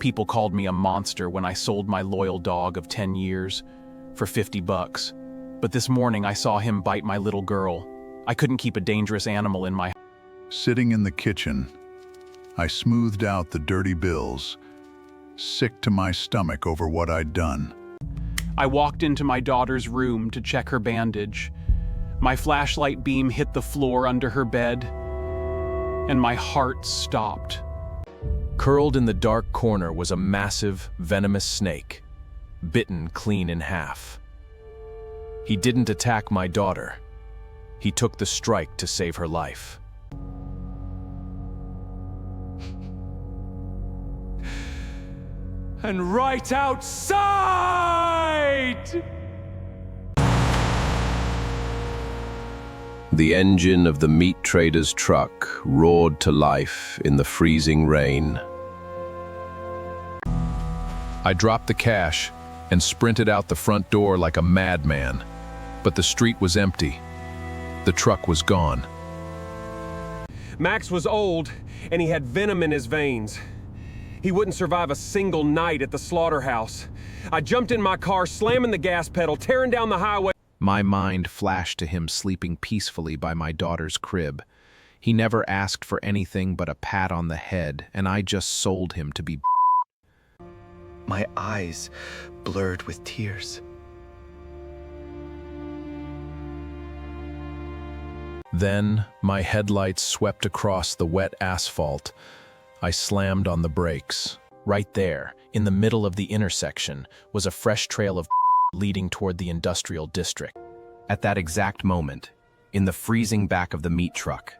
People called me a monster when I sold my loyal dog of 10 years for $50. But this morning I saw him bite my little girl. I couldn't keep a dangerous animal in my... Sitting in the kitchen, I smoothed out the dirty bills, sick to my stomach over what I'd done. I walked into my daughter's room to check her bandage. My flashlight beam hit the floor under her bed, and my heart stopped. Curled in the dark corner was a massive, venomous snake, bitten clean in half. He didn't attack my daughter. He took the strike to save her life. And right outside! The engine of the meat trader's truck roared to life in the freezing rain. I dropped the cash and sprinted out the front door like a madman, but the street was empty. The truck was gone. Max was old, and he had venom in his veins. He wouldn't survive a single night at the slaughterhouse. I jumped in my car, slamming the gas pedal, tearing down the highway. My mind flashed to him sleeping peacefully by my daughter's crib. He never asked for anything but a pat on the head, and I just sold him to be... My eyes blurred with tears. Then, my headlights swept across the wet asphalt. I slammed on the brakes. Right there, in the middle of the intersection, was a fresh trail of leading toward the industrial district. At that exact moment, in the freezing back of the meat truck,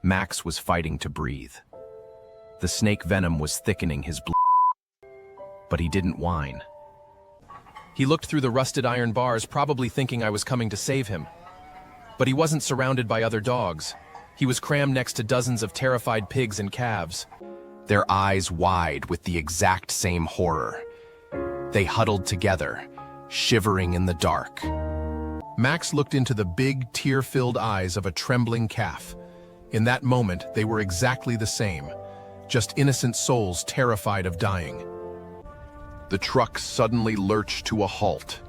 Max was fighting to breathe. The snake venom was thickening his blood, but he didn't whine. He looked through the rusted iron bars, probably thinking I was coming to save him. But he wasn't surrounded by other dogs. He was crammed next to dozens of terrified pigs and calves, their eyes wide with the exact same horror. They huddled together, shivering in the dark. Max looked into the big, tear-filled eyes of a trembling calf. In that moment, they were exactly the same, just innocent souls terrified of dying. The truck suddenly lurched to a halt.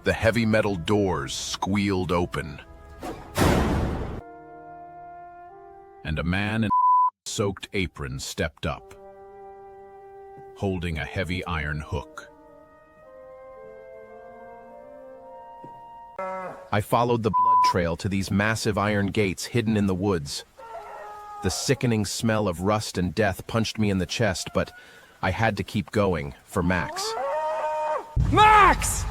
The heavy metal doors squealed open. And a man in a soaked apron stepped up, holding a heavy iron hook. I followed the blood trail to these massive iron gates hidden in the woods. The sickening smell of rust and death punched me in the chest, but I had to keep going for Max. Max!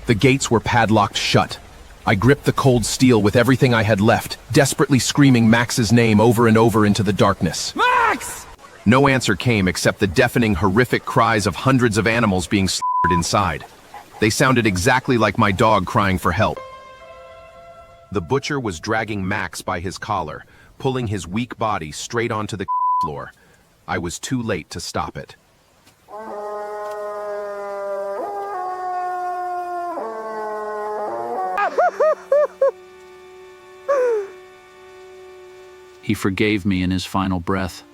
The gates were padlocked shut. I gripped the cold steel with everything I had left, desperately screaming Max's name over and over into the darkness. Max! No answer came except the deafening, horrific cries of hundreds of animals being slaughtered inside. They sounded exactly like my dog crying for help. The butcher was dragging Max by his collar, pulling his weak body straight onto the floor. I was too late to stop it. He forgave me in his final breath.